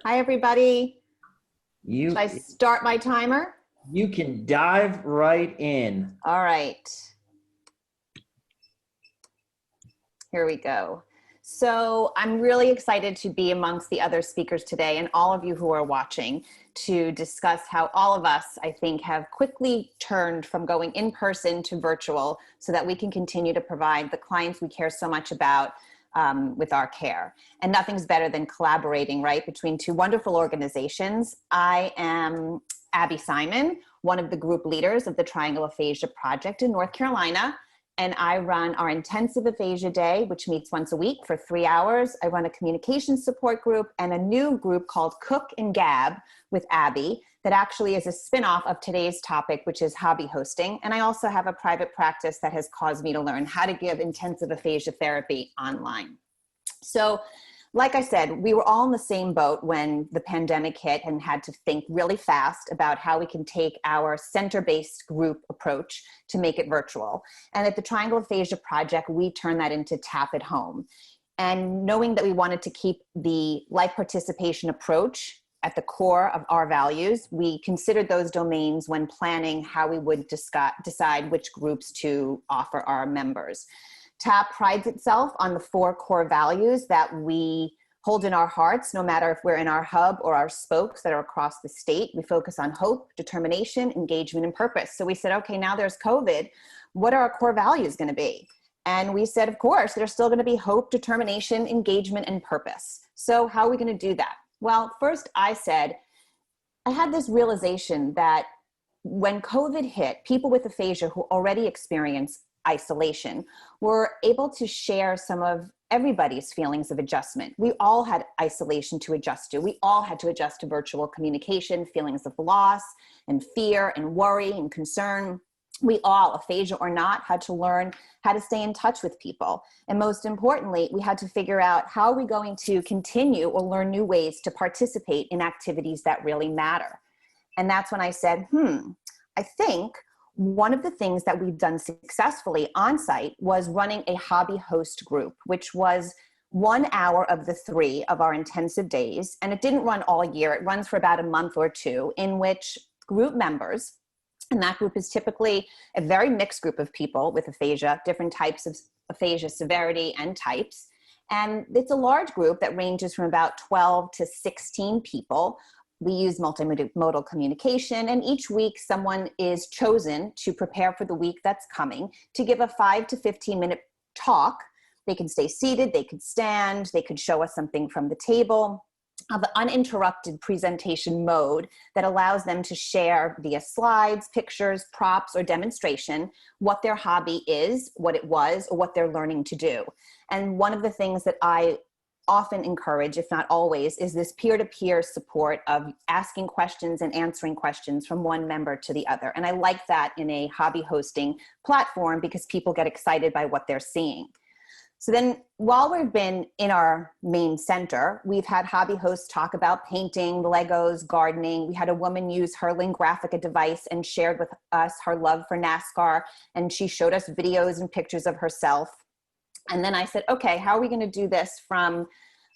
Hi, everybody. Should You I start my timer? you can dive right in. All right, here we go. So I'm really excited to be amongst the other speakers today and all of you who are watching to discuss how all of us, I think, have quickly turned from going in person to virtual so that we can continue to provide the clients we care so much about with our care. And nothing's better than collaborating, right, between two wonderful organizations. I am Abby Simon, one of the group leaders of the Triangle Aphasia Project in North Carolina. And I run our Intensive Aphasia Day, which meets once a week for 3 hours. I run a communication support group and a new group called Cook and Gab with Abby that actually is a spinoff of today's topic, which is hobby hosting. And I also have a private practice that has caused me to learn how to give intensive aphasia therapy online. So, like I said, we were all in the same boat when the pandemic hit and had to think really fast about how we can take our center-based group approach to make it virtual. And at the Triangle Aphasia Project, we turned that into Tap at Home. And knowing that we wanted to keep the life participation approach at the core of our values, we considered those domains when planning how we would decide which groups to offer our members. TAP prides itself on the 4 core values that we hold in our hearts, no matter if we're in our hub or our spokes that are across the state. We focus on hope, determination, engagement, and purpose. So we said, okay, now there's COVID. What are our core values going to be? And we said, of course, there's still going to be hope, determination, engagement, and purpose. So how are we going to do that? Well, first I had this realization that when COVID hit, people with aphasia who already experience isolation were able to share some of everybody's feelings of adjustment. We all had isolation to adjust to. We all had to adjust to virtual communication, feelings of loss and fear and worry and concern. We all, aphasia or not, had to learn how to stay in touch with people. And most importantly, we had to figure out how are we going to continue or learn new ways to participate in activities that really matter. And that's when I said, I think one of the things that we've done successfully on site was running a hobby host group, which was 1 hour of the 3 of our intensive days. And it didn't run all year. It runs for about a month or 2, in which group members, and that group is typically a very mixed group of people with aphasia, different types of aphasia severity and types. And it's a large group that ranges from about 12 to 16 people. We use multimodal communication, and each week someone is chosen to prepare for the week that's coming to give a 5 to 15 minute talk. They can stay seated, they could stand, they could show us something from the table, of an uninterrupted presentation mode that allows them to share via slides, pictures, props, or demonstration what their hobby is, what it was, or what they're learning to do. And one of the things that I often encourage, if not always, is this peer-to-peer support of asking questions and answering questions from one member to the other. And I like that in a hobby hosting platform because people get excited by what they're seeing. So then while we've been in our main center, we've had hobby hosts talk about painting, Legos, gardening. We had a woman use her Lingraphica device and shared with us her love for NASCAR. And she showed us videos and pictures of herself. And then I said, okay, how are we going to do this from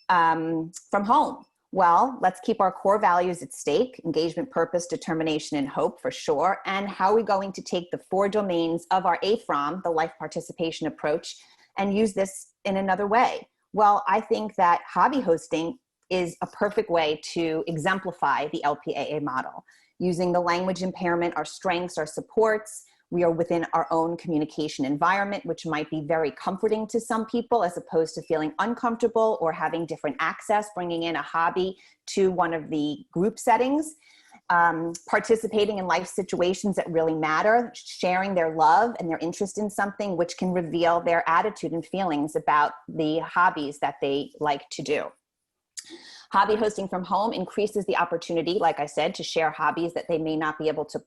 home? Well, let's keep our core values at stake: engagement, purpose, determination, and hope for sure. And how are we going to take the 4 domains of our AFROM, the life participation approach, and use this in another way? Well, I think that hobby hosting is a perfect way to exemplify the LPAA model. Using the language impairment, our strengths, our supports. We are within our own communication environment, which might be very comforting to some people as opposed to feeling uncomfortable or having different access, bringing in a hobby to one of the group settings. Participating in life situations that really matter, sharing their love and their interest in something, which can reveal their attitude and feelings about the hobbies that they like to do. Hobby hosting from home increases the opportunity, like I said, to share hobbies that they may not be able to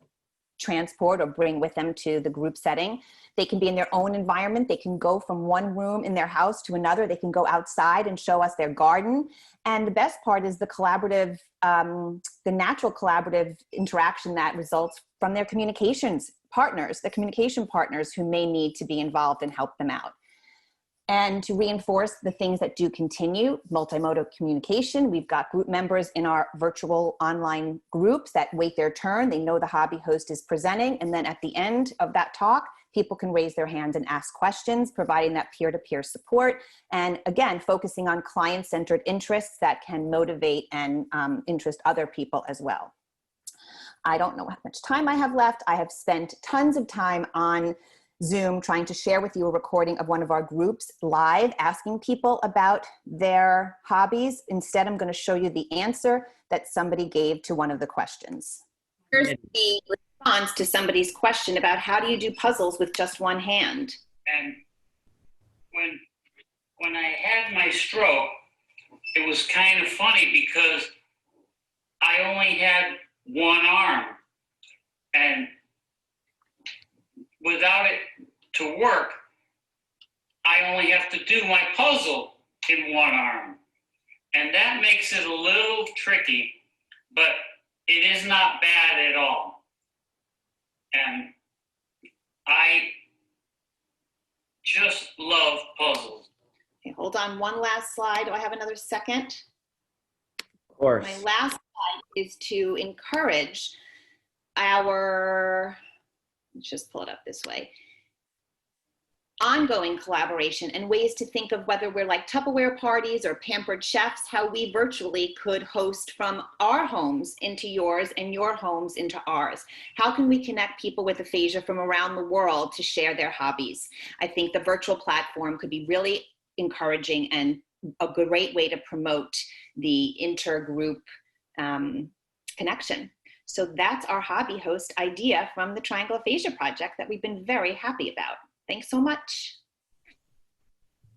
transport or bring with them to the group setting. They can be in their own environment. They can go from one room in their house to another. They can go outside and show us their garden. And the best part is the collaborative, the natural collaborative interaction that results from their communications partners, the communication partners who may need to be involved and help them out. And to reinforce the things that do continue, multimodal communication, we've got group members in our virtual online groups that wait their turn. They know the hobby host is presenting. And then at the end of that talk, people can raise their hands and ask questions, providing that peer-to-peer support. And again, focusing on client-centered interests that can motivate and interest other people as well. I don't know how much time I have left. I have spent tons of time on Zoom trying to share with you a recording of one of our groups live, asking people about their hobbies. Instead, I'm going to show you the answer that somebody gave to one of the questions. Here's the response to somebody's question about how do you do puzzles with just one hand? And when I had my stroke, it was kind of funny because I only had one arm, and without it to work, I only have to do my puzzle in one arm. And that makes it a little tricky, but it is not bad at all. And I just love puzzles. Okay, hold on one last slide. Do I have another second? Of course. My last slide is to encourage our, let's just pull it up this way, ongoing collaboration and ways to think of whether we're like Tupperware parties or pampered chefs, how we virtually could host from our homes into yours and your homes into ours. How can we connect people with aphasia from around the world to share their hobbies? I think the virtual platform could be really encouraging and a great way to promote the intergroup connection. So that's our hobby host idea from the Triangle Aphasia Project that we've been very happy about. Thanks so much.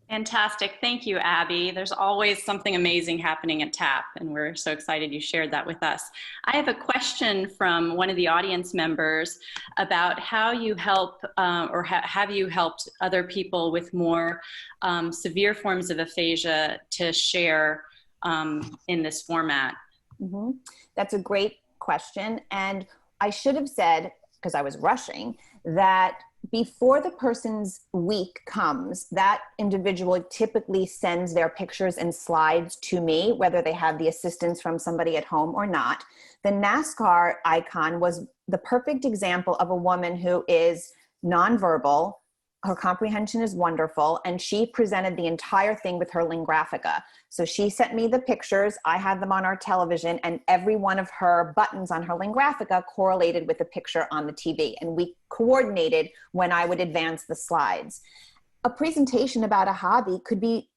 Fantastic. Thank you, Abby. There's always something amazing happening at TAP, and we're so excited you shared that with us. I have a question from one of the audience members about how you help have you helped other people with more severe forms of aphasia to share in this format? Mm-hmm. That's a great question. And I should have said, because I was rushing, that before the person's week comes, that individual typically sends their pictures and slides to me, whether they have the assistance from somebody at home or not. The NASCAR icon was the perfect example of a woman who is nonverbal. Her comprehension is wonderful, and she presented the entire thing with her Lingraphica. So she sent me the pictures, I had them on our television, and every one of her buttons on her Lingraphica correlated with the picture on the TV, and we coordinated when I would advance the slides. A presentation about a hobby could be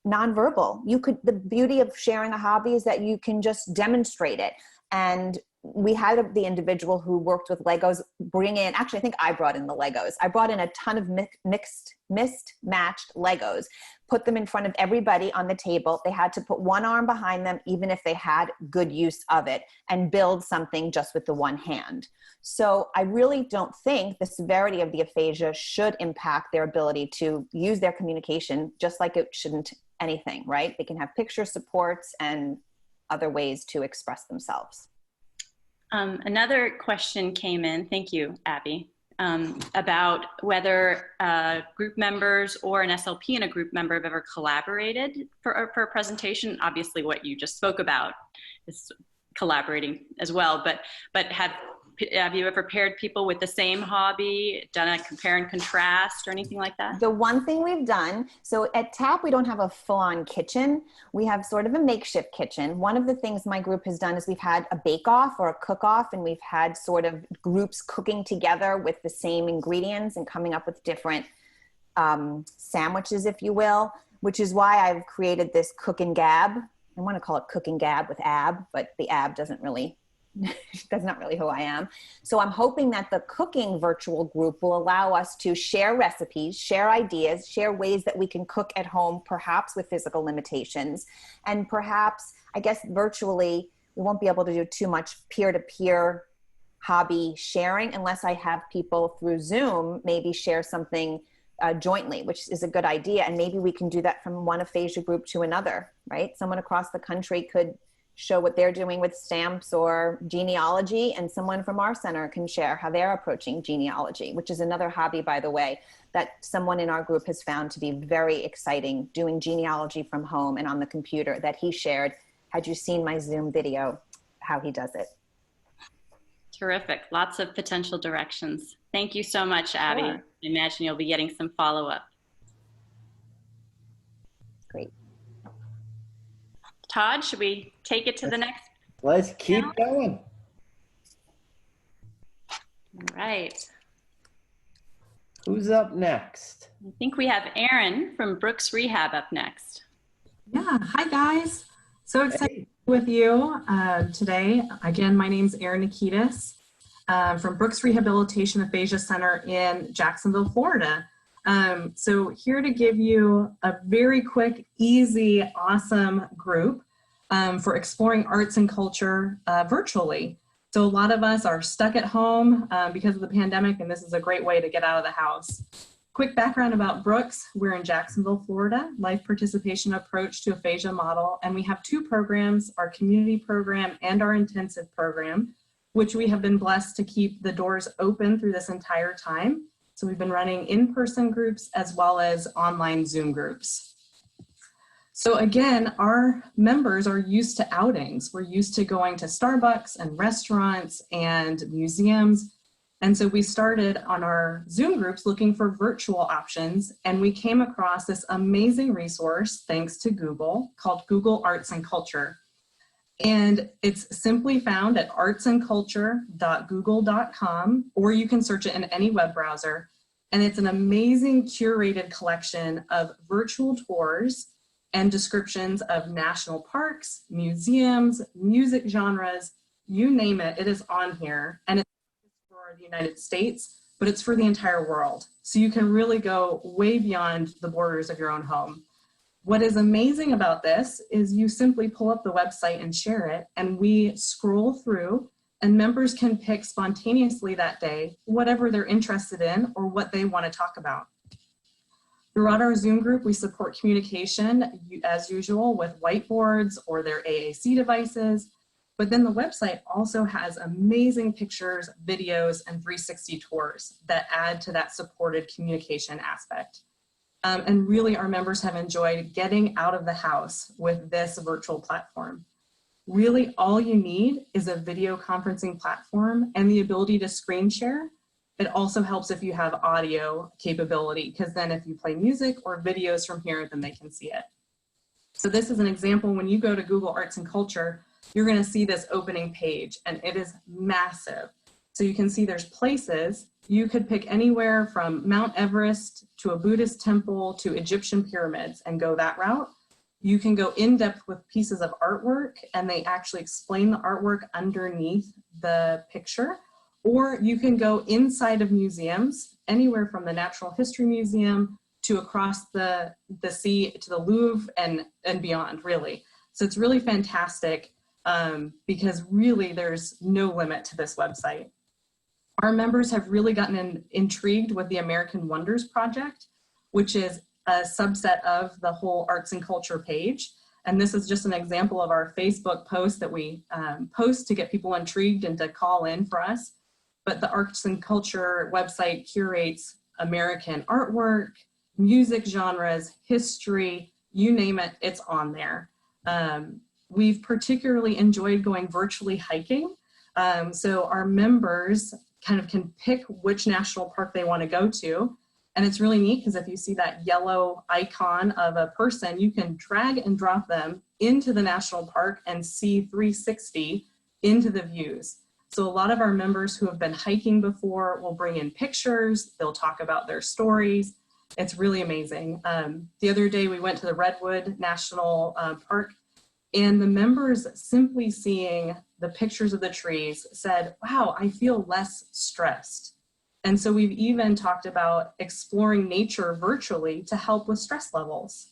nonverbal. The beauty of sharing a hobby is that you can just demonstrate it. And we had the individual who worked with Legos bring in, actually, I think I brought in the Legos. I brought in a ton of mismatched Legos, put them in front of everybody on the table. They had to put one arm behind them, even if they had good use of it, and build something just with the one hand. So I really don't think the severity of the aphasia should impact their ability to use their communication, just like it shouldn't anything, right? They can have picture supports and other ways to express themselves. Another question came in, thank you, Abby, about whether group members or an SLP and a group member have ever collaborated for a presentation. Obviously, what you just spoke about is collaborating as well, but have you ever paired people with the same hobby, done a compare and contrast or anything like that? The one thing we've done, so at TAP, we don't have a full-on kitchen. We have sort of a makeshift kitchen. One of the things my group has done is we've had a bake-off or a cook-off, and we've had sort of groups cooking together with the same ingredients and coming up with different sandwiches, if you will, which is why I've created this Cook and Gab. I want to call it Cook and Gab with Ab, but the Ab doesn't really that's not really who I am. So I'm hoping that the cooking virtual group will allow us to share recipes, share ideas, share ways that we can cook at home, perhaps with physical limitations. And perhaps, I guess virtually, we won't be able to do too much peer-to-peer hobby sharing unless I have people through Zoom maybe share something jointly, which is a good idea. And maybe we can do that from one aphasia group to another, right? Someone across the country could show what they're doing with stamps or genealogy, and someone from our center can share how they're approaching genealogy, which is another hobby, by the way, that someone in our group has found to be very exciting, doing genealogy from home and on the computer that he shared. Had you seen my Zoom video, how he does it? Terrific. Lots of potential directions. Thank you so much, Abby. Sure. I imagine you'll be getting some follow-up. Great. Todd, should we take it to the next? Let's keep going. All right. Who's up next? I think we have Erin from Brooks Rehab up next. Yeah, hi guys. So excited to be with you today. Again, my name's Erin Nikitas from Brooks Rehabilitation Aphasia Center in Jacksonville, Florida. So here to give you a very quick, easy, awesome group for exploring arts and culture virtually. So a lot of us are stuck at home because of the pandemic, and this is a great way to get out of the house. Quick background about Brooks. We're in Jacksonville, Florida, life participation approach to aphasia model. And we have two programs, our community program and our intensive program, which we have been blessed to keep the doors open through this entire time. So we've been running in-person groups as well as online Zoom groups. So again, our members are used to outings. We're used to going to Starbucks and restaurants and museums. And so we started on our Zoom groups looking for virtual options, and we came across this amazing resource, thanks to Google, called Google Arts and Culture. And it's simply found at artsandculture.google.com, or you can search it in any web browser. And it's an amazing curated collection of virtual tours and descriptions of national parks, museums, music genres, you name it, it is on here. And it's for the United States, but it's for the entire world. So you can really go way beyond the borders of your own home. What is amazing about this is you simply pull up the website and share it, and we scroll through, and members can pick spontaneously that day whatever they're interested in or what they want to talk about. Throughout our Zoom group, we support communication as usual with whiteboards or their AAC devices, but then the website also has amazing pictures, videos, and 360 tours that add to that supported communication aspect. And really, our members have enjoyed getting out of the house with this virtual platform. Really, all you need is a video conferencing platform and the ability to screen share. It also helps if you have audio capability, because then if you play music or videos from here, then they can see it. So this is an example. When you go to Google Arts and Culture, you're going to see this opening page, and it is massive. So you can see there's places. You could pick anywhere from Mount Everest to a Buddhist temple to Egyptian pyramids and go that route. You can go in depth with pieces of artwork, and they actually explain the artwork underneath the picture. Or you can go inside of museums, anywhere from the Natural History Museum to across the sea to the Louvre and beyond, really. So it's really fantastic because really there's no limit to this website. Our members have really gotten intrigued with the American Wonders Project, which is a subset of the whole arts and culture page. And this is just an example of our Facebook post that we post to get people intrigued and to call in for us. But the arts and culture website curates American artwork, music genres, history, you name it, it's on there. We've particularly enjoyed going virtually hiking. So our members kind of can pick which national park they want to go to. And it's really neat because if you see that yellow icon of a person, you can drag and drop them into the national park and see 360 into the views. So a lot of our members who have been hiking before will bring in pictures, they'll talk about their stories. It's really amazing. The other day we went to the Redwood National Park, and the members simply seeing the pictures of the trees said, wow, I feel less stressed. And so we've even talked about exploring nature virtually to help with stress levels.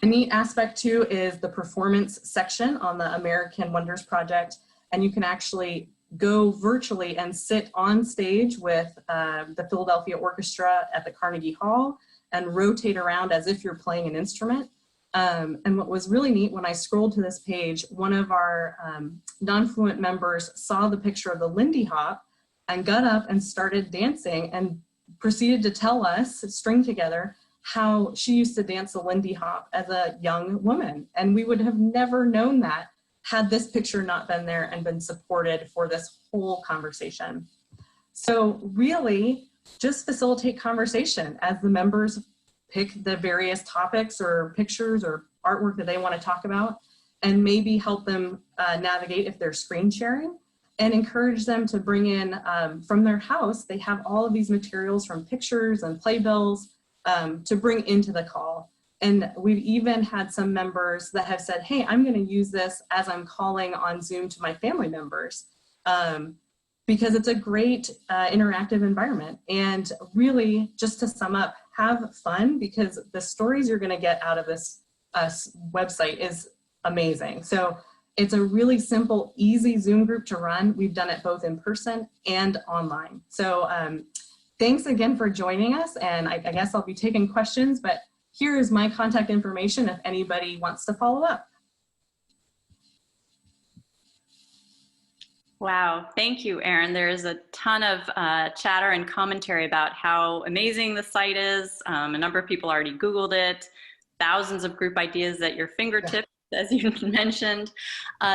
A neat aspect too is the performance section on the American Wonders Project. And you can actually go virtually and sit on stage with the Philadelphia Orchestra at the Carnegie Hall and rotate around as if you're playing an instrument. And what was really neat, when I scrolled to this page, one of our non-fluent members saw the picture of the Lindy Hop and got up and started dancing and proceeded to tell us, string together, how she used to dance the Lindy Hop as a young woman. And we would have never known that had this picture not been there and been supported for this whole conversation. So really, just facilitate conversation as the members pick the various topics or pictures or artwork that they want to talk about, and maybe help them navigate if they're screen sharing, and encourage them to bring in from their house. They have all of these materials from pictures and playbills to bring into the call. And we've even had some members that have said, hey, I'm going to use this as I'm calling on Zoom to my family members, because it's a great interactive environment. And really, just to sum up, have fun, because the stories you're going to get out of this website is amazing. So it's a really simple, easy Zoom group to run. We've done it both in person and online. So thanks again for joining us. And I guess I'll be taking questions, but here is my contact information if anybody wants to follow up. Wow, thank you, Erin. There's a ton of chatter and commentary about how amazing the site is. A number of people already Googled it. Thousands of group ideas at your fingertips, as you mentioned.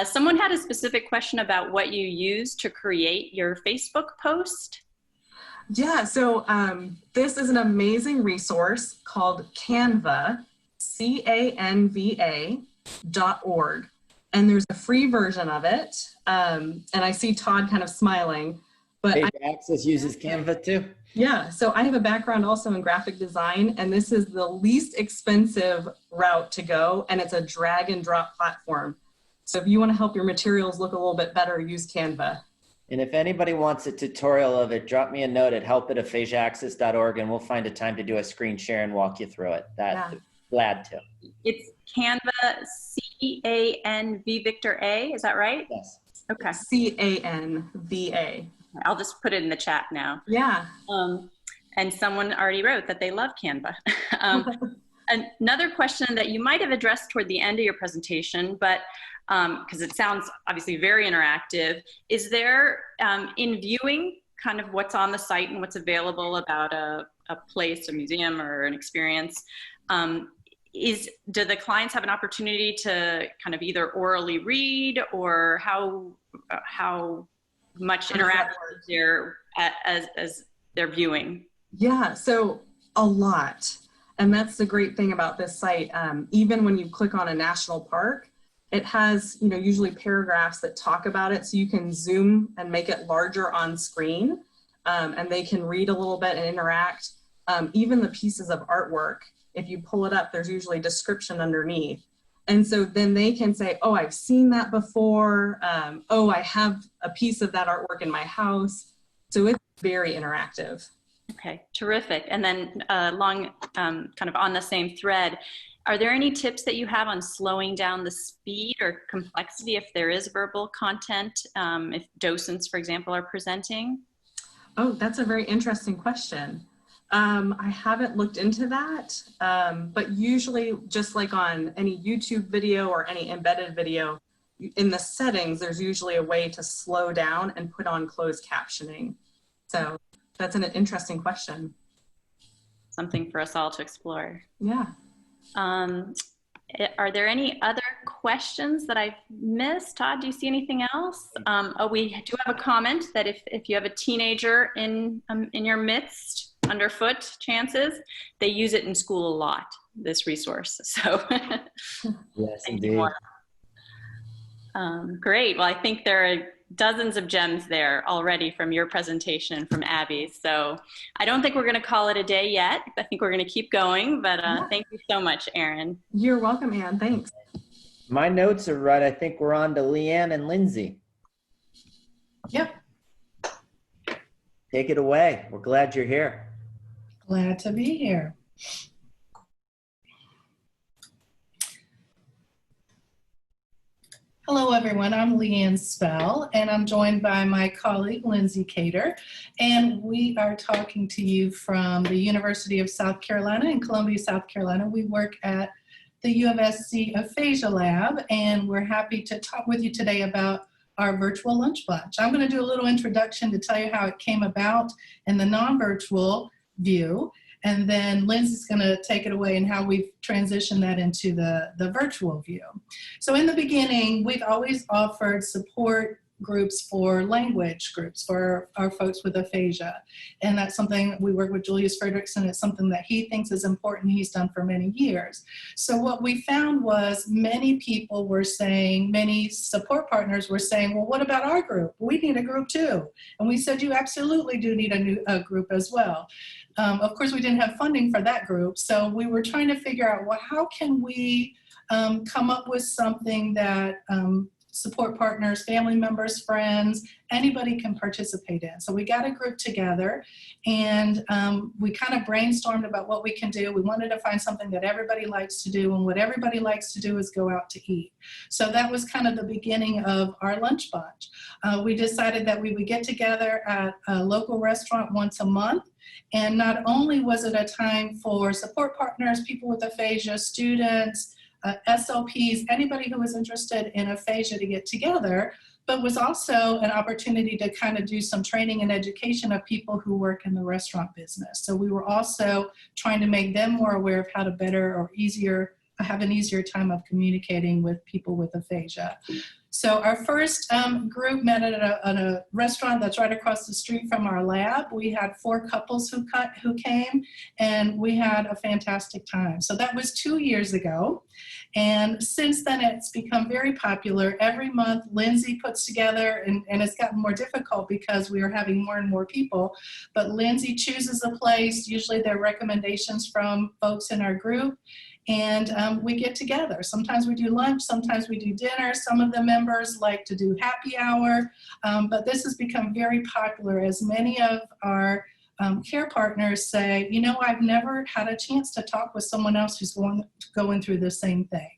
Someone had a specific question about what you use to create your Facebook post. Yeah, so this is an amazing resource called Canva, CANVA.org. And there's a free version of it. And I see Todd kind of smiling. But Page Access uses Canva too? Yeah, so I have a background also in graphic design, and this is the least expensive route to go, and it's a drag and drop platform. So if you want to help your materials look a little bit better, use Canva. And if anybody wants a tutorial of it, drop me a note at help@aphasiaaccess.org, and we'll find a time to do a screen share and walk you through it. Glad to. It's Canva, C-A-N-V Victor A, is that right? Yes. Okay. C-A-N-V-A. I'll just put it in the chat now. Yeah. And someone already wrote that they love Canva. Another question that you might have addressed toward the end of your presentation, but because it sounds obviously very interactive, is there, in viewing kind of what's on the site and what's available about a place, a museum, or an experience, do the clients have an opportunity to kind of either orally read, or how much interaction is there as they're viewing? Yeah, so a lot. And that's the great thing about this site. Even when you click on a national park, it has, usually paragraphs that talk about it, so you can zoom and make it larger on screen, and they can read a little bit and interact. Even the pieces of artwork, if you pull it up, there's usually description underneath. And so then they can say, oh, I've seen that before. Oh, I have a piece of that artwork in my house. So it's very interactive. Okay, terrific. And then kind of on the same thread, are there any tips that you have on slowing down the speed or complexity if there is verbal content, if docents, for example, are presenting? Oh, that's a very interesting question. I haven't looked into that, but usually just like on any YouTube video or any embedded video, in the settings, there's usually a way to slow down and put on closed captioning. So that's an interesting question. Something for us all to explore. Yeah. Are there any other questions that I've missed? Todd, do you see anything else? Oh, we do have a comment that if you have a teenager in your midst, underfoot chances, they use it in school a lot, this resource. So Yes, indeed. Great. Well, I think there are dozens of gems there already from your presentation and from Abby. So I don't think we're going to call it a day yet. I think we're going to keep going, but thank you so much, Erin. You're welcome, Anne. Thanks. My notes are right. I think we're on to Leanne and Lindsay. Yep. Take it away. We're glad you're here. Glad to be here. Hello, everyone. I'm Leanne Spell, and I'm joined by my colleague, Lindsay Cater, and we are talking to you from the University of South Carolina in Columbia, South Carolina. We work at the U of SC Aphasia Lab, and we're happy to talk with you today about our virtual lunch bunch. I'm going to do a little introduction to tell you how it came about in the non-virtual view, and then Lindsay's going to take it away and how we've transitioned that into the virtual view. So in the beginning, we've always offered support groups for language groups for our folks with aphasia. And that's something we work with Julius Frederickson. It's something that he thinks is important. He's done for many years. So what we found was many people were saying, many support partners were saying, well, what about our group? We need a group too. And we said, you absolutely do need a group as well. Of course, we didn't have funding for that group. So we were trying to figure out, well, how can we come up with something that support partners, family members, friends, anybody can participate in. So we got a group together and we kind of brainstormed about what we can do. We wanted to find something that everybody likes to do, and what everybody likes to do is go out to eat. So that was kind of the beginning of our lunch bunch. We decided that we would get together at a local restaurant once a month. And not only was it a time for support partners, people with aphasia, students, SLPs, anybody who was interested in aphasia to get together, but was also an opportunity to kind of do some training and education of people who work in the restaurant business. So we were also trying to make them more aware of how to better or have an easier time of communicating with people with aphasia. So our first group met at a restaurant that's right across the street from our lab. We had 4 couples who came, and we had a fantastic time. So that was 2 years ago. And since then, it's become very popular. Every month, Lindsay puts together, and it's gotten more difficult because we are having more and more people, but Lindsay chooses a place. Usually there are recommendations from folks in our group. And we get together. Sometimes we do lunch, sometimes we do dinner. Some of the members like to do happy hour, but this has become very popular as many of our care partners say, you know, I've never had a chance to talk with someone else who's going through the same thing.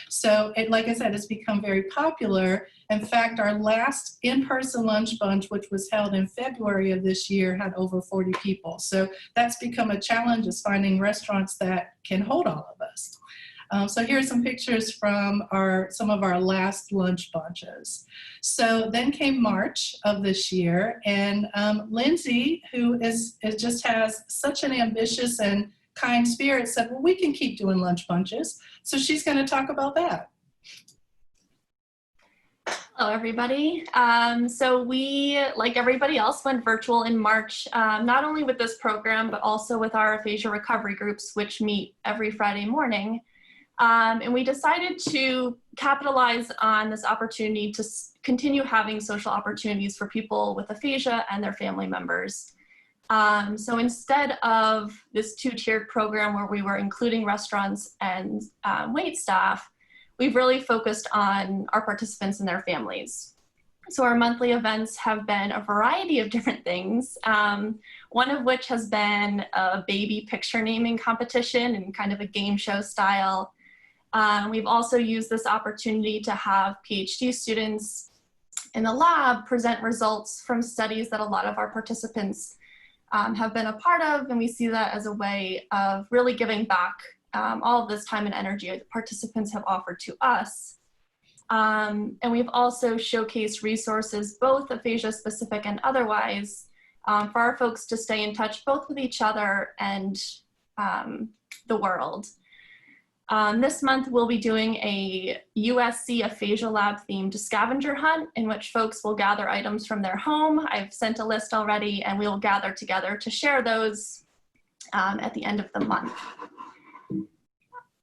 So like I said, it's become very popular. In fact, our last in-person lunch bunch, which was held in February of this year, had over 40 people. So that's become a challenge, is finding restaurants that can hold all of us. So here are some pictures from some of our last lunch bunches. So then came March of this year, and Lindsay, who just has such an ambitious and kind spirit, said, well, we can keep doing lunch bunches. So she's going to talk about that. Hello, everybody. So we, like everybody else, went virtual in March, not only with this program, but also with our aphasia recovery groups, which meet every Friday morning. And we decided to capitalize on this opportunity to continue having social opportunities for people with aphasia and their family members. So instead of this 2-tiered program where we were including restaurants and wait staff, we've really focused on our participants and their families. So our monthly events have been a variety of different things, one of which has been a baby picture naming competition and kind of a game show style. We've also used this opportunity to have PhD students in the lab present results from studies that a lot of our participants have been a part of, and we see that as a way of really giving back all of this time and energy that participants have offered to us. And we've also showcased resources, both aphasia specific and otherwise, for our folks to stay in touch both with each other and the world. This month we'll be doing a USC Aphasia Lab themed scavenger hunt in which folks will gather items from their home. I've sent a list already, and we will gather together to share those at the end of the month.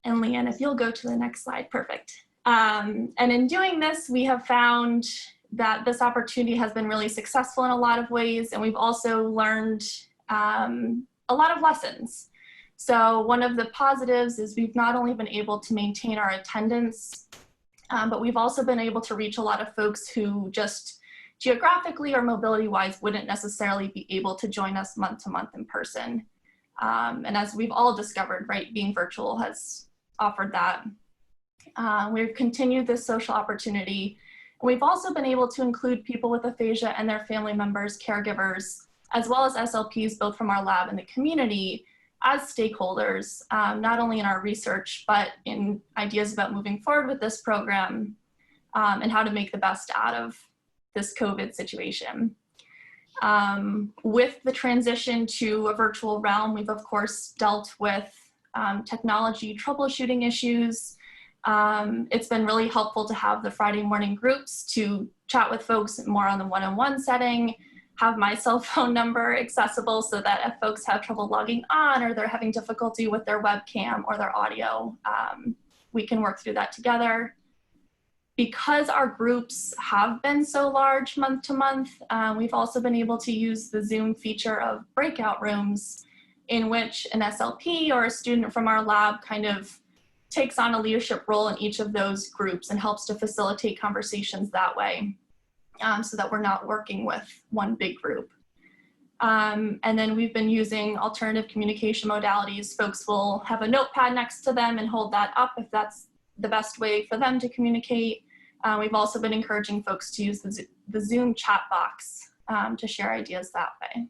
And Leanne, if you'll go to the next slide, perfect. And in doing this, we have found that this opportunity has been really successful in a lot of ways, and we've also learned a lot of lessons. So one of the positives is we've not only been able to maintain our attendance, but we've also been able to reach a lot of folks who just geographically or mobility-wise wouldn't necessarily be able to join us month to month in person. And as we've all discovered, right, being virtual has offered that. We've continued this social opportunity. We've also been able to include people with aphasia and their family members, caregivers, as well as SLPs, both from our lab and the community, as stakeholders, not only in our research, but in ideas about moving forward with this program and how to make the best out of this COVID situation. With the transition to a virtual realm, we've of course dealt with technology troubleshooting issues. It's been really helpful to have the Friday morning groups to chat with folks more on the one-on-one setting, have my cell phone number accessible so that if folks have trouble logging on or they're having difficulty with their webcam or their audio, we can work through that together. Because our groups have been so large month to month, we've also been able to use the Zoom feature of breakout rooms in which an SLP or a student from our lab kind of takes on a leadership role in each of those groups and helps to facilitate conversations that way, so that we're not working with one big group. And then we've been using alternative communication modalities. Folks will have a notepad next to them and hold that up if that's the best way for them to communicate. We've also been encouraging folks to use the Zoom chat box to share ideas that way.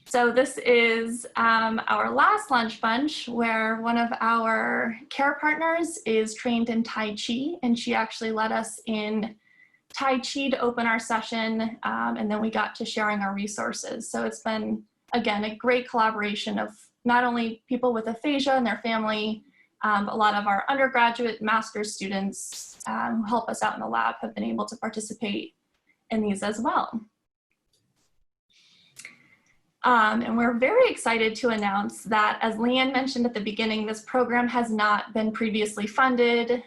So this is our last lunch bunch, where one of our care partners is trained in Tai Chi, and she actually led us in Tai Chi to open our session, and then we got to sharing our resources. So it's been, again, a great collaboration of not only people with aphasia and their family, but a lot of our undergraduate master's students who help us out in the lab have been able to participate in these as well. And we're very excited to announce that, as Leanne mentioned at the beginning, this program has not been previously funded.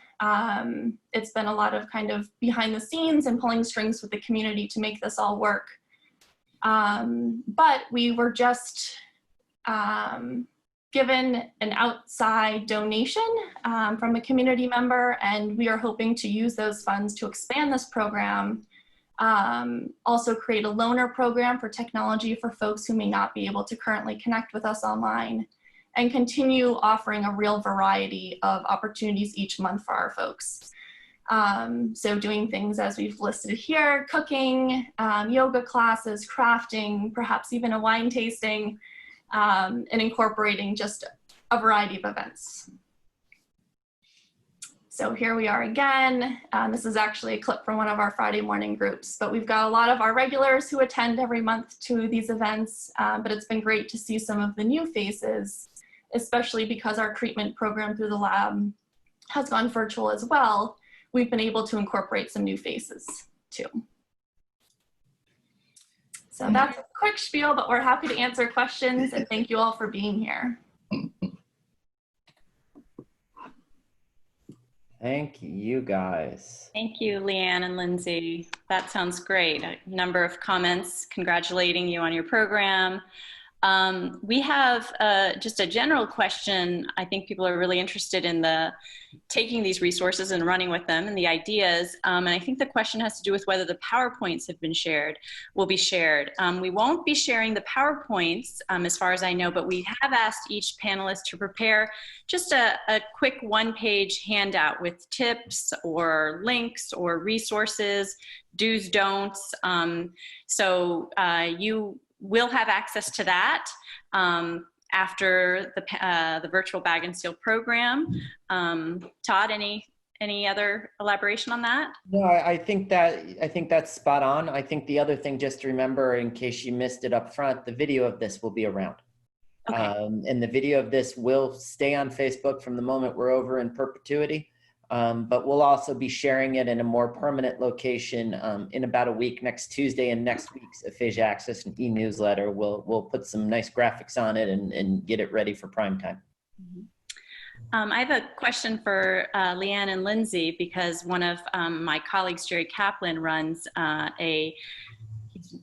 It's been a lot of kind of behind the scenes and pulling strings with the community to make this all work. But we were just given an outside donation from a community member, and we are hoping to use those funds to expand this program. Also create a loaner program for technology for folks who may not be able to currently connect with us online, and continue offering a real variety of opportunities each month for our folks. So doing things as we've listed here: cooking, yoga classes, crafting, perhaps even a wine tasting, and incorporating just a variety of events. So here we are again. This is actually a clip from one of our Friday morning groups, but we've got a lot of our regulars who attend every month to these events, but it's been great to see some of the new faces, especially because our treatment program through the lab has gone virtual as well. We've been able to incorporate some new faces too. So that's a quick spiel, but we're happy to answer questions, and thank you all for being here. Thank you, guys. Thank you, Leanne and Lindsay. That sounds great. A number of comments congratulating you on your program. We have just a general question. I think people are really interested in taking these resources and running with them and the ideas. And I think the question has to do with whether the PowerPoints will be shared. We won't be sharing the PowerPoints as far as I know, but we have asked each panelist to prepare just a quick one-page handout with tips or links or resources, do's, don'ts. So you will have access to that after the virtual Bag and Seal program. Todd, any other elaboration on that? No, I think that's spot on. I think the other thing just to remember, in case you missed it up front, the video of this will be around. Okay. And the video of this will stay on Facebook from the moment we're over in perpetuity. But we'll also be sharing it in a more permanent location in about a week, next Tuesday, and next week's Aphasia Access and e-newsletter. We'll put some nice graphics on it and get it ready for prime time. I have a question for Leanne and Lindsay, because one of my colleagues, Jerry Kaplan, runs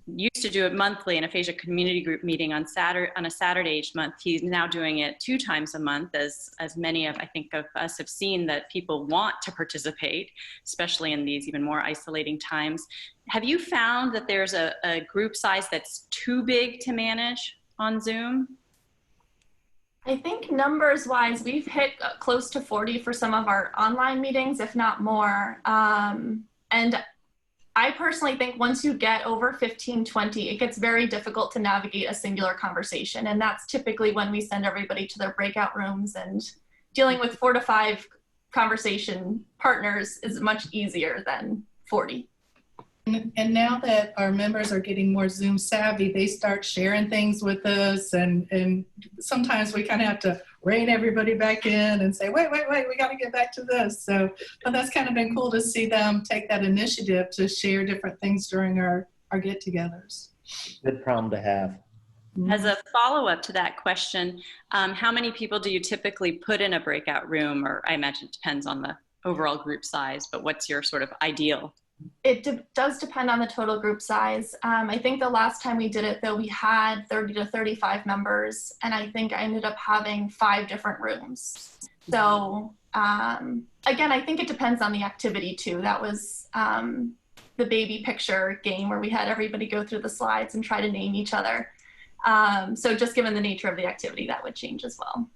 used to do it monthly, an aphasia community group meeting on a Saturday each month. He's now doing it 2 times a month, as many of, I think, of us have seen that people want to participate, especially in these even more isolating times. Have you found that there's a group size that's too big to manage on Zoom? I think numbers wise, we've hit close to 40 for some of our online meetings, if not more. And I personally think once you get over 15, 20, it gets very difficult to navigate a singular conversation. And that's typically when we send everybody to their breakout rooms, and dealing with 4 to 5 conversation partners is much easier than 40. And now that our members are getting more Zoom savvy, they start sharing things with us, and sometimes we kind of have to rein everybody back in and say, wait, we got to get back to this. So, but that's kind of been cool to see them take that initiative to share different things during our get-togethers. Good problem to have. As a follow-up to that question, how many people do you typically put in a breakout room? Or I imagine it depends on the overall group size, but what's your sort of ideal? It does depend on the total group size. I think the last time we did it, though, we had 30 to 35 members, and I think I ended up having 5 different rooms. So again, I think it depends on the activity too. That was the baby picture game where we had everybody go through the slides and try to name each other. So just given the nature of the activity, that would change as well.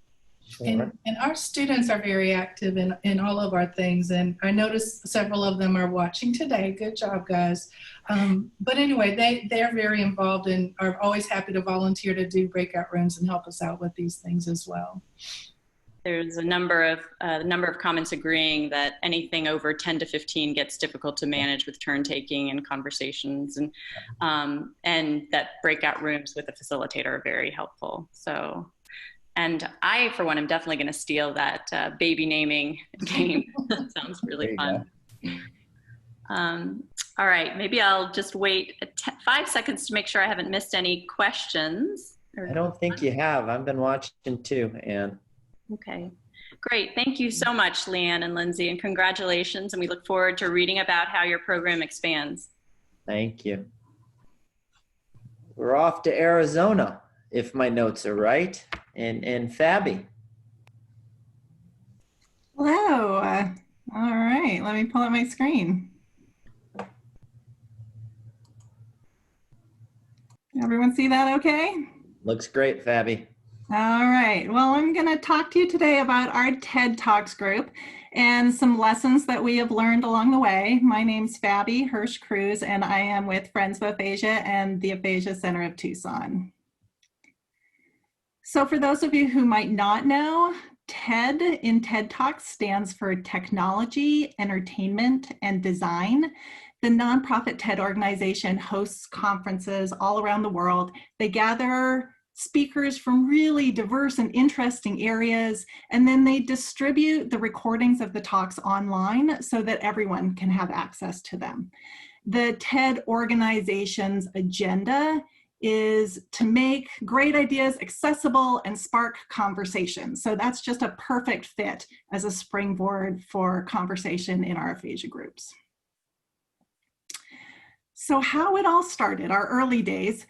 And our students are very active in all of our things, and I noticed several of them are watching today. Good job, guys. But anyway, they're very involved and are always happy to volunteer to do breakout rooms and help us out with these things as well. There's a number of comments agreeing that anything over 10 to 15 gets difficult to manage with turn taking and conversations, and that breakout rooms with a facilitator are very helpful. So. And I, for one, am definitely going to steal that baby naming game. That sounds really fun. All right, maybe I'll just wait 5 seconds to make sure I haven't missed any questions. I don't think you have. I've been watching too, Anne. Okay, great. Thank you so much, Leanne and Lindsay, and congratulations. And we look forward to reading about how your program expands. Thank you. We're off to Arizona, if my notes are right. And Fabi. Hello. All right, let me pull up my screen. Everyone see that okay? Looks great, Fabi. All right, well, I'm going to talk to you today about our TED Talks group and some lessons that we have learned along the way. My name's Fabi Hirsch Cruz, and I am with Friends of Aphasia and the Aphasia Center of Tucson. So for those of you who might not know, TED in TED Talks stands for Technology, Entertainment, and Design. The nonprofit TED organization hosts conferences all around the world. They gather speakers from really diverse and interesting areas, and then they distribute the recordings of the talks online so that everyone can have access to them. The TED organization's agenda is to make great ideas accessible and spark conversation. So that's just a perfect fit as a springboard for conversation in our aphasia groups. So how it all started, our early days.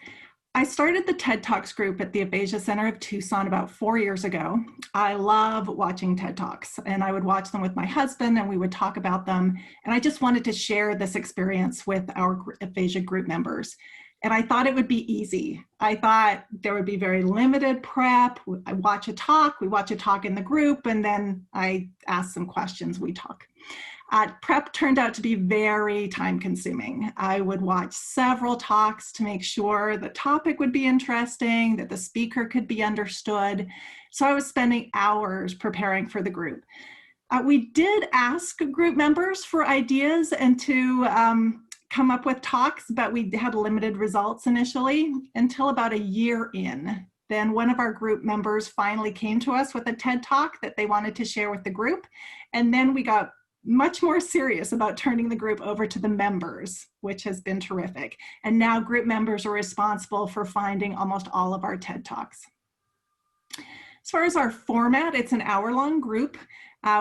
I started the TED Talks group at the Aphasia Center of Tucson about 4 years ago. I love watching TED Talks, and I would watch them with my husband and we would talk about them. And I just wanted to share this experience with our aphasia group members. And I thought it would be easy. I thought there would be very limited prep. I watch a talk, we watch a talk in the group, and then I ask some questions, we talk. Prep turned out to be very time consuming. I would watch several talks to make sure the topic would be interesting, that the speaker could be understood. So I was spending hours preparing for the group. We did ask group members for ideas and to come up with talks, but we had limited results initially until about a year in. Then one of our group members finally came to us with a TED Talk that they wanted to share with the group. And then we got much more serious about turning the group over to the members, which has been terrific. And now group members are responsible for finding almost all of our TED Talks. As far as our format, it's an hour-long group.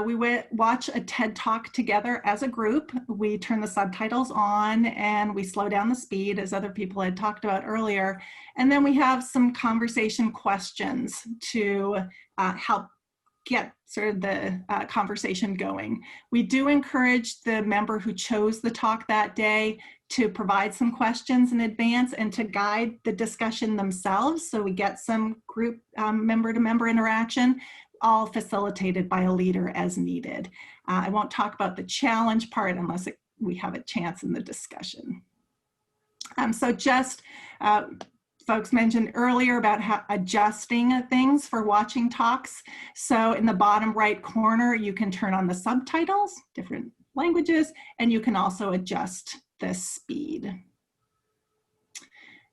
We watch a TED Talk together as a group. We turn the subtitles on and we slow down the speed, as other people had talked about earlier. And then we have some conversation questions to help get sort of the conversation going. We do encourage the member who chose the talk that day to provide some questions in advance and to guide the discussion themselves, so we get some group member-to-member interaction, all facilitated by a leader as needed. I won't talk about the challenge part unless it we have a chance in the discussion. So just folks mentioned earlier about how adjusting things for watching talks. So in the bottom right corner, you can turn on the subtitles, different languages, and you can also adjust the speed.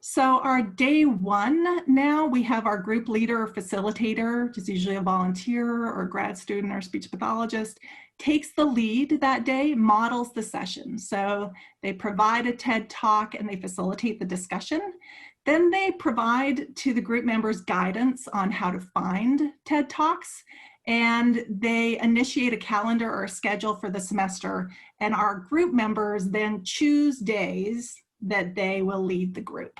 So our day one now, we have our group leader or facilitator, which is usually a volunteer or a grad student or speech pathologist, takes the lead that day, models the session. So they provide a TED Talk and they facilitate the discussion. Then they provide to the group members guidance on how to find TED Talks, and they initiate a calendar or a schedule for the semester, and our group members then choose days that they will lead the group.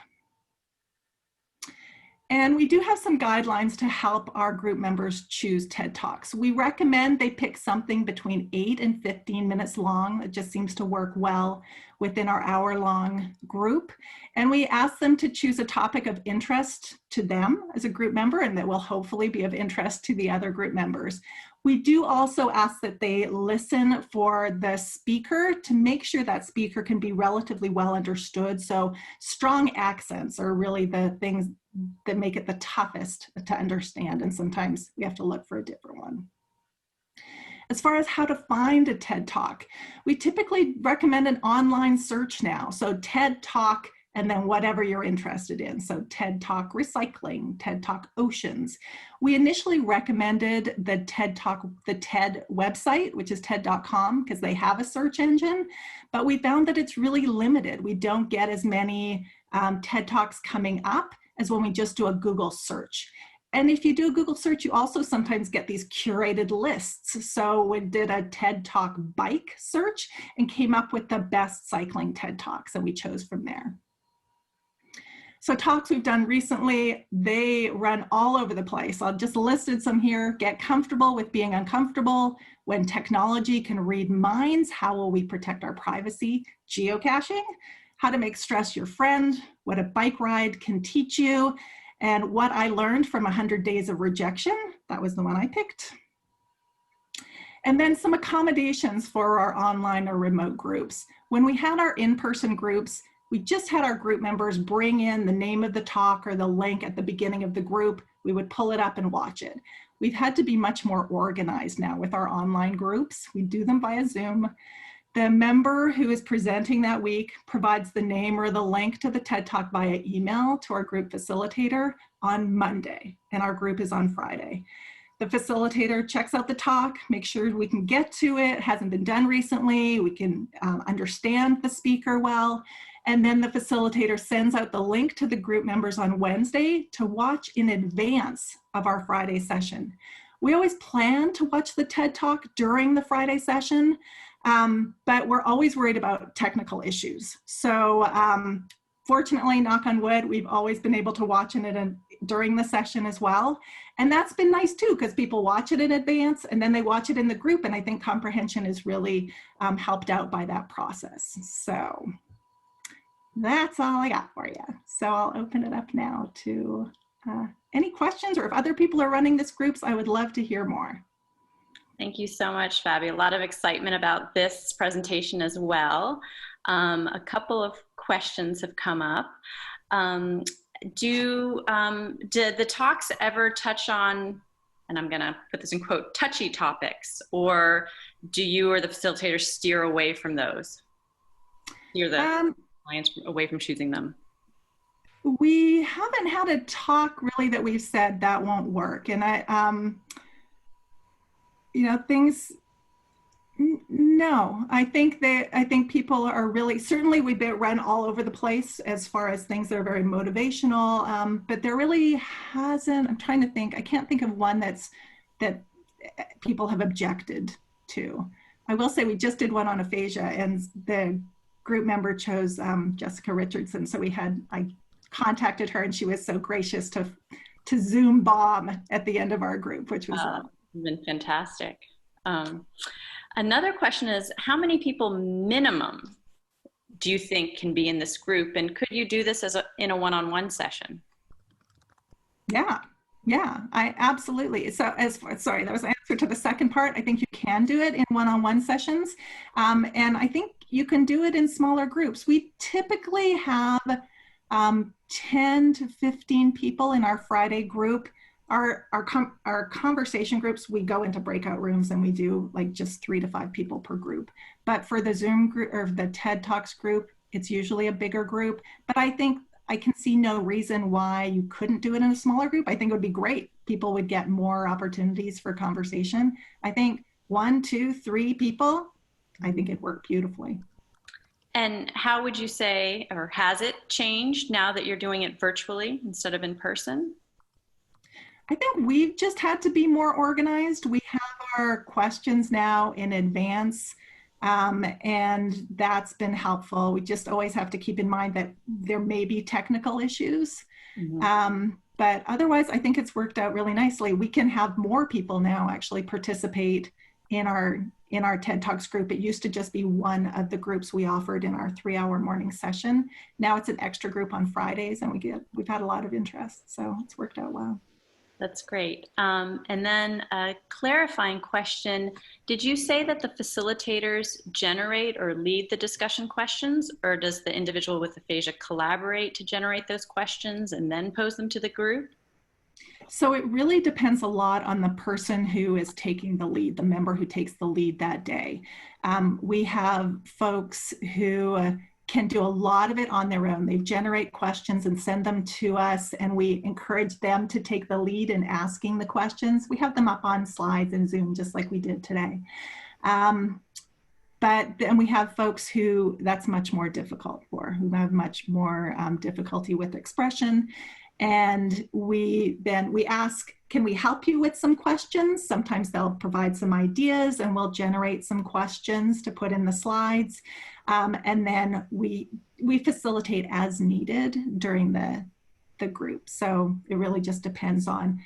And we do have some guidelines to help our group members choose TED Talks. We recommend they pick something between 8 and 15 minutes long. It just seems to work well within our hour-long group. And we ask them to choose a topic of interest to them as a group member and that will hopefully be of interest to the other group members. We do also ask that they listen for the speaker to make sure that speaker can be relatively well understood. So strong accents are really the things that make it the toughest to understand, and sometimes we have to look for a different one. As far as how to find a TED Talk, we typically recommend an online search now. So TED Talk and then whatever you're interested in. So TED Talk recycling, TED Talk oceans. We initially recommended the TED Talk, the TED website, which is TED.com, because they have a search engine, but we found that it's really limited. We don't get as many TED Talks coming up as when we just do a Google search. And if you do a Google search, you also sometimes get these curated lists. So we did a TED Talk bike search and came up with the best cycling TED Talks, and we chose from there. So talks we've done recently, they run all over the place. I've just listed some here. Get comfortable with being uncomfortable. When technology can read minds, how will we protect our privacy? Geocaching. How to make stress your friend. What a bike ride can teach you. And what I learned from 100 Days of Rejection. That was the one I picked. And then some accommodations for our online or remote groups. When we had our in-person groups, we just had our group members bring in the name of the talk or the link at the beginning of the group. We would pull it up and watch it. We've had to be much more organized now with our online groups. We do them via Zoom. The member who is presenting that week provides the name or the link to the TED Talk via email to our group facilitator on Monday, and our group is on Friday. The facilitator checks out the talk, makes sure we can get to it, hasn't been done recently, we can understand the speaker well, and then the facilitator sends out the link to the group members on Wednesday to watch in advance of our Friday session. We always plan to watch the TED Talk during the Friday session, but we're always worried about technical issues. So fortunately, knock on wood, we've always been able to watch it during the session as well. And that's been nice too, because people watch it in advance and then they watch it in the group. And I think comprehension is really helped out by that process. So that's all I got for you. So I'll open it up now to any questions, or if other people are running this groups, I would love to hear more. Thank you so much, Fabi. A lot of excitement about this presentation as well. A couple of questions have come up. Did the talks ever touch on, and I'm gonna put this in quote, touchy topics, or do you or the facilitator steer away from those? Steer the clients away from choosing them? We haven't had a talk really that we've said that won't work. And no, I think people are really, certainly we've been run all over the place as far as things that are very motivational, but there really hasn't, I'm trying to think, I can't think of one that people have objected to. I will say we just did one on aphasia, and the group member chose Jessica Richardson. So I contacted her and she was so gracious to Zoom bomb at the end of our group, which was been fantastic. Another question is, how many people minimum do you think can be in this group? And could you do this in a one-on-one session? Yeah, I absolutely. So sorry, that was the answer to the second part. I think you can do it in one-on-one sessions. And I think, you can do it in smaller groups. We typically have 10 to 15 people in our Friday group. Our conversation groups, we go into breakout rooms and we do like just 3 to 5 people per group. But for the Zoom group or the TED Talks group, it's usually a bigger group. But I think I can see no reason why you couldn't do it in a smaller group. I think it would be great. People would get more opportunities for conversation. I think 1, 2, 3 people, I think it'd work beautifully. And how would you say, or has it changed now that you're doing it virtually instead of in person? I think we've just had to be more organized. We have our questions now in advance, and that's been helpful. We just always have to keep in mind that there may be technical issues. But otherwise, I think it's worked out really nicely. We can have more people now actually participate in our TED Talks group. It used to just be one of the groups we offered in our 3-hour morning session. Now it's an extra group on Fridays, and we've had a lot of interest, so it's worked out well. That's great. And then a clarifying question. Did you say that the facilitators generate or lead the discussion questions, or does the individual with aphasia collaborate to generate those questions and then pose them to the group? So it really depends a lot on the person who is taking the lead, the member who takes the lead that day. We have folks who can do a lot of it on their own. They generate questions and send them to us, and we encourage them to take the lead in asking the questions. We have them up on slides in Zoom, just like we did today. But then we have folks who that's much more difficult for, who have much more difficulty with expression. And we ask, can we help you with some questions? Sometimes they'll provide some ideas and we'll generate some questions to put in the slides. And then we facilitate as needed during the group. So it really just depends on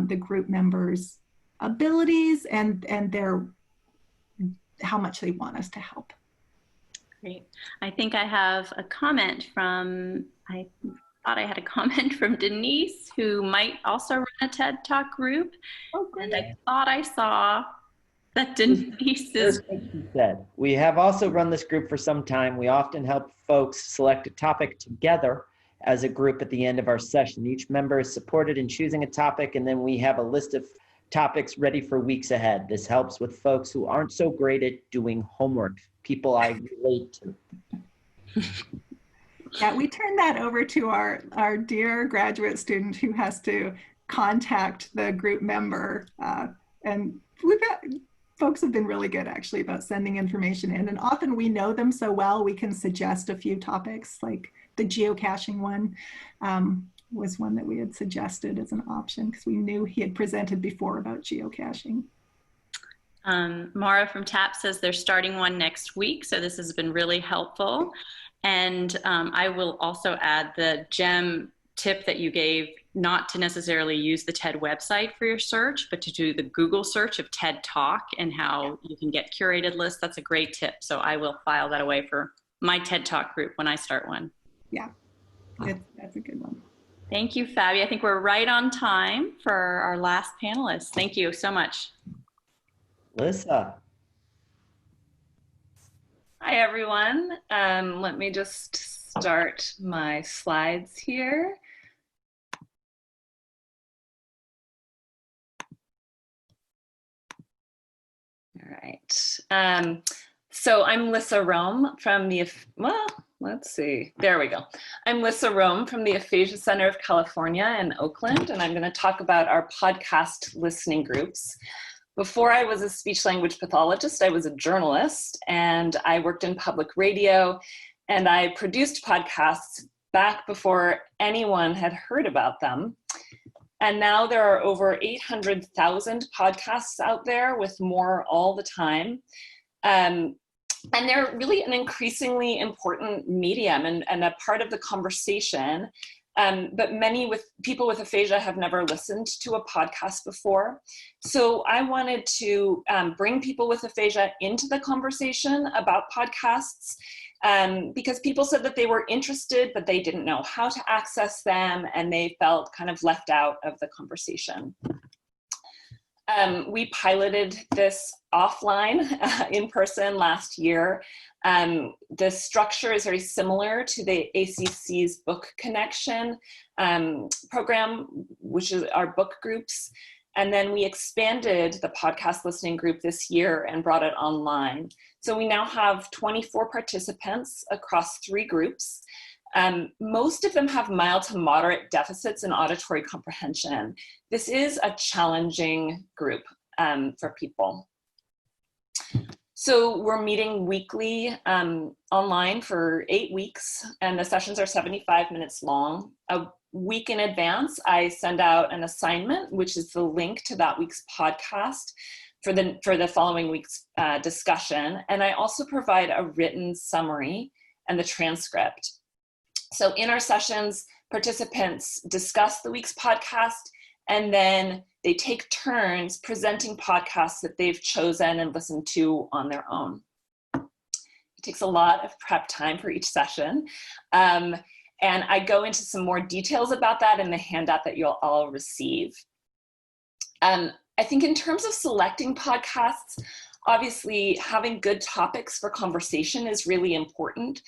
the group members' abilities and their how much they want us to help. Great. I think I have a comment from, I thought I had a comment from Denise, who might also run a TED Talk group. Oh, great. And I thought I saw that Denise is. We have also run this group for some time. We often help folks select a topic together as a group at the end of our session. Each member is supported in choosing a topic, and then we have a list of topics ready for weeks ahead. This helps with folks who aren't so great at doing homework, people I relate to. Yeah, we turn that over to our dear graduate student who has to contact the group member. And folks have been really good actually about sending information in. And often we know them so well, we can suggest a few topics, like the geocaching one was one that we had suggested as an option because we knew he had presented before about geocaching. Mara from TAP says they're starting one next week. So this has been really helpful. And I will also add the GEM tip that you gave, not to necessarily use the TED website for your search, but to do the Google search of TED Talk and how you can get curated lists. That's a great tip. So I will file that away for my TED Talk group when I start one. Yeah, that's a good one. Thank you, Fabi. I think we're right on time for our last panelist. Thank you so much. Lissa. Hi, everyone. Let me just start my slides here. All right. So I'm Lissa Rome from the, well, let's see, there we go. I'm Lissa Rome from the Aphasia Center of California in Oakland, and I'm going to talk about our podcast listening groups. Before I was a speech language pathologist, I was a journalist, and I worked in public radio, and I produced podcasts back before anyone had heard about them. And now there are over 800,000 podcasts out there, with more all the time. And they're really an increasingly important medium and a part of the conversation. But many people with aphasia have never listened to a podcast before. So I wanted to bring people with aphasia into the conversation about podcasts because people said that they were interested, but they didn't know how to access them, and they felt kind of left out of the conversation. We piloted this offline in person last year. The structure is very similar to the ACC's Book Connection program, which is our book groups. And then we expanded the podcast listening group this year and brought it online. So we now have 24 participants across 3 groups. Most of them have mild to moderate deficits in auditory comprehension. This is a challenging group for people. So we're meeting weekly online for 8 weeks, and the sessions are 75 minutes long. A week in advance, I send out an assignment, which is the link to that week's podcast for the following week's discussion. And I also provide a written summary and the transcript. So in our sessions, participants discuss the week's podcast, and then they take turns presenting podcasts that they've chosen and listened to on their own. It takes a lot of prep time for each session. And I go into some more details about that in the handout that you'll all receive. I think in terms of selecting podcasts, obviously having good topics for conversation is really important.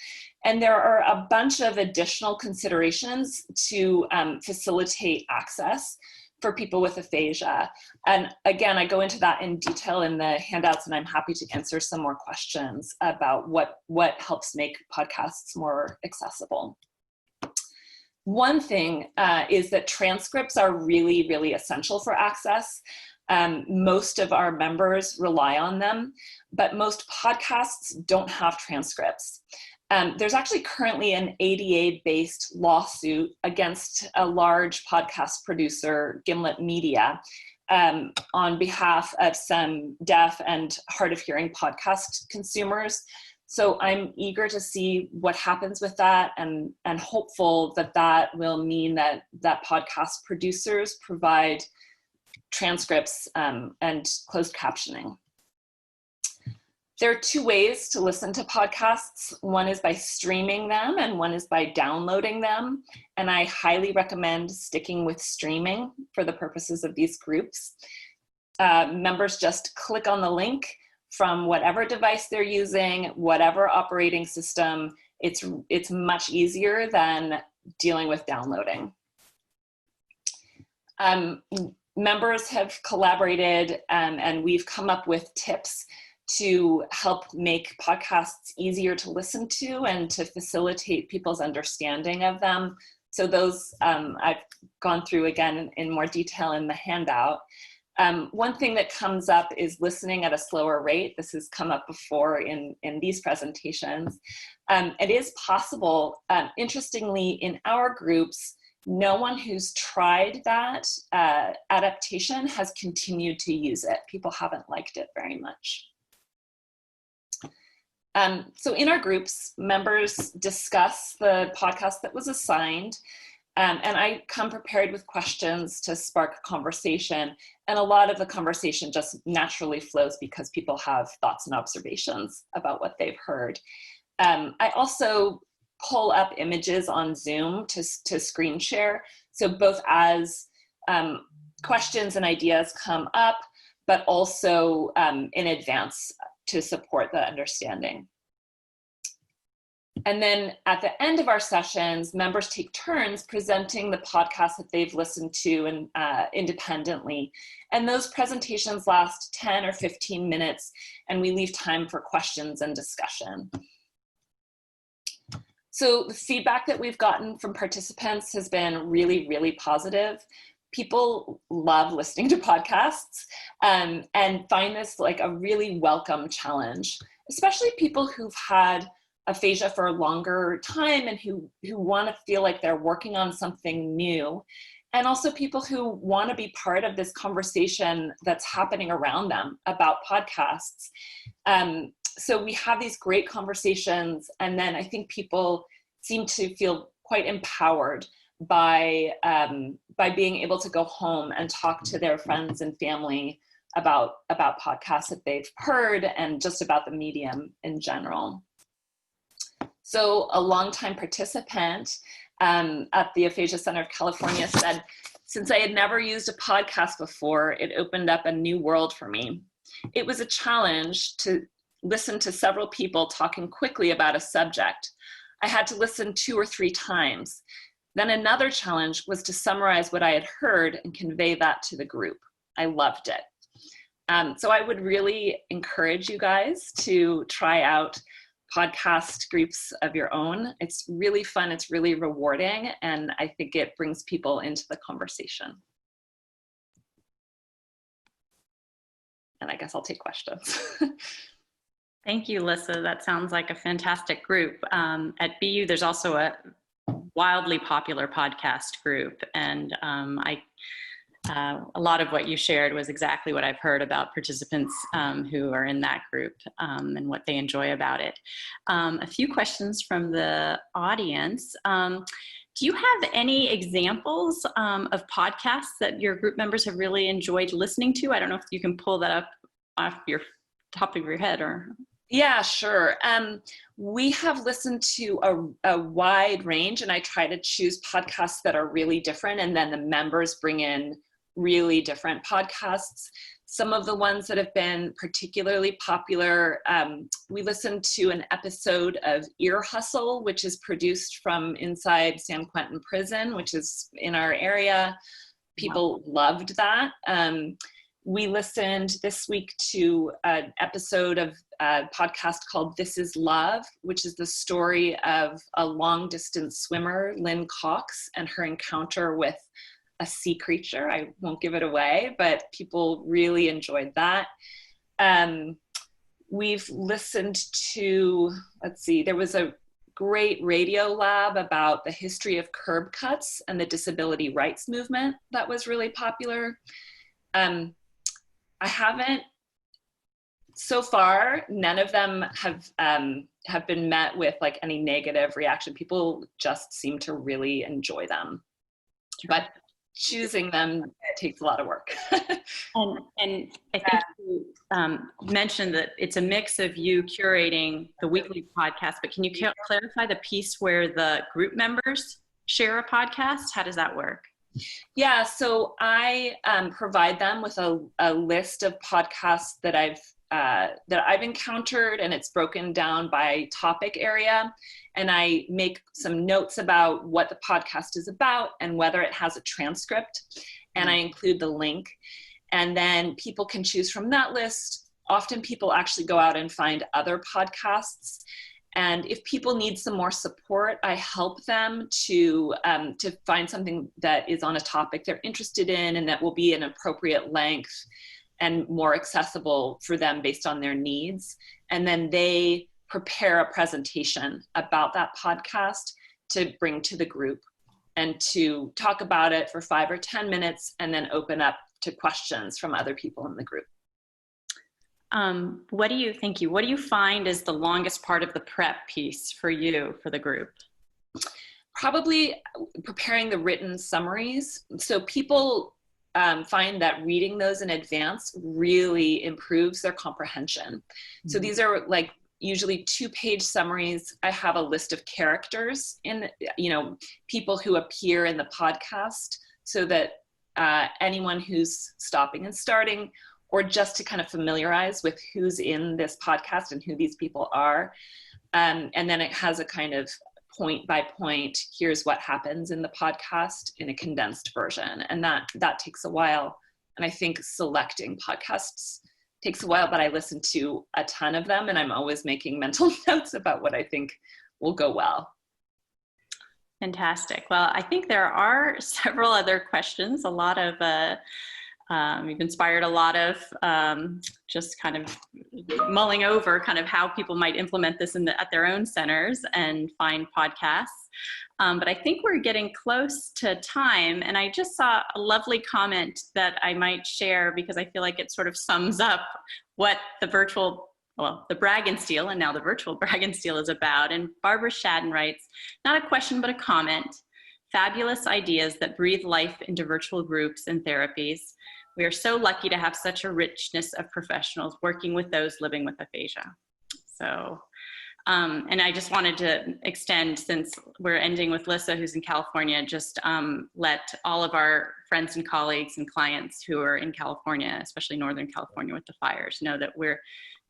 And there are a bunch of additional considerations to facilitate access for people with aphasia. And again, I go into that in detail in the handouts, and I'm happy to answer some more questions about what helps make podcasts more accessible. One thing is that transcripts are really, really essential for access. Most of our members rely on them, but most podcasts don't have transcripts. There's actually currently an ADA-based lawsuit against a large podcast producer, Gimlet Media, on behalf of some deaf and hard of hearing podcast consumers. So I'm eager to see what happens with that, and hopeful that that will mean that podcast producers provide transcripts and closed captioning. There are 2 ways to listen to podcasts. One is by streaming them, and one is by downloading them. And I highly recommend sticking with streaming for the purposes of these groups. Members just click on the link from whatever device they're using, whatever operating system. It's much easier than dealing with downloading. Members have collaborated, and we've come up with tips to help make podcasts easier to listen to and to facilitate people's understanding of them. So those I've gone through again in more detail in the handout. One thing that comes up is listening at a slower rate. This has come up before in these presentations. It is possible, interestingly, in our groups, no one who's tried that adaptation has continued to use it. People haven't liked it very much. So in our groups, members discuss the podcast that was assigned, and I come prepared with questions to spark conversation. And a lot of the conversation just naturally flows because people have thoughts and observations about what they've heard. I also pull up images on Zoom to screen share. So both as questions and ideas come up, but also in advance to support the understanding. And then at the end of our sessions, members take turns presenting the podcast that they've listened to and independently. And those presentations last 10 or 15 minutes, and we leave time for questions and discussion. So the feedback that we've gotten from participants has been really, really positive. People love listening to podcasts and find this like a really welcome challenge, especially people who've had aphasia for a longer time and who want to feel like they're working on something new. And also people who want to be part of this conversation that's happening around them about podcasts. So we have these great conversations, and then I think people seem to feel quite empowered by being able to go home and talk to their friends and family about podcasts that they've heard and just about the medium in general. So a longtime participant at the Aphasia Center of California said, Since I had never used a podcast before, it opened up a new world for me. It was a challenge to listen to several people talking quickly about a subject. I had to listen 2 or 3 times. Then another challenge was to summarize what I had heard and convey that to the group. I loved it. So I would really encourage you guys to try out podcast groups of your own. It's really fun, it's really rewarding, and I think it brings people into the conversation. And I guess I'll take questions. Thank you, Lissa. That sounds like a fantastic group. At BU, there's also a wildly popular podcast group, and a lot of what you shared was exactly what I've heard about participants who are in that group and what they enjoy about it. A few questions from the audience. Do you have any examples of podcasts that your group members have really enjoyed listening to? I don't know if you can pull that up off your top of your head or... Yeah, sure. We have listened to a wide range, and I try to choose podcasts that are really different, and then the members bring in really different podcasts. Some of the ones that have been particularly popular, we listened to an episode of Ear Hustle, which is produced from inside San Quentin Prison, which is in our area. People loved that. We listened this week to an episode of a podcast called This Is Love, which is the story of a long distance swimmer, Lynn Cox, and her encounter with a sea creature. I won't give it away, but people really enjoyed that. We've listened to, let's see, there was a great radio lab about the history of curb cuts and the disability rights movement that was really popular. I haven't, so far, none of them have been met with like any negative reaction. People just seem to really enjoy them. But choosing them takes a lot of work. and I think you mentioned that it's a mix of you curating the weekly podcast, but can you clarify the piece where the group members share a podcast? How does that work? Yeah, so I provide them with a list of podcasts that I've encountered, and it's broken down by topic area. And I make some notes about what the podcast is about and whether it has a transcript. And I include the link. And then people can choose from that list. Often people actually go out and find other podcasts. And if people need some more support, I help them to find something that is on a topic they're interested in and that will be an appropriate length and more accessible for them based on their needs. And then they prepare a presentation about that podcast to bring to the group and to talk about it for 5 or 10 minutes and then open up to questions from other people in the group. What do you find is the longest part of the prep piece for you, for the group? Probably preparing the written summaries. So people find that reading those in advance really improves their comprehension. Mm-hmm. So these are like usually 2-page summaries. I have a list of characters in, people who appear in the podcast so that anyone who's stopping and starting, or just to kind of familiarize with who's in this podcast and who these people are. And then it has a kind of point by point, here's what happens in the podcast in a condensed version. And that takes a while. And I think selecting podcasts takes a while, but I listen to a ton of them and I'm always making mental notes about what I think will go well. Fantastic. Well, I think there are several other questions, a lot of, you've inspired a lot of just kind of mulling over kind of how people might implement this at their own centers and find podcasts. But I think we're getting close to time, and I just saw a lovely comment that I might share because I feel like it sort of sums up what the Bragg and Steele, and now the virtual Bragg and Steele is about. And Barbara Shadden writes, not a question, but a comment. Fabulous ideas that breathe life into virtual groups and therapies. We are so lucky to have such a richness of professionals working with those living with aphasia. So And I just wanted to extend, since we're ending with Lissa, who's in California, just let all of our friends and colleagues and clients who are in California, especially Northern California with the fires, know that we're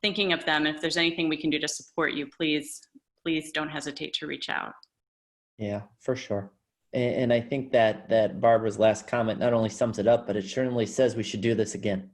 thinking of them. If there's anything we can do to support you, please don't hesitate to reach out. Yeah, for sure. And I think that Barbara's last comment not only sums it up, but it certainly says we should do this again.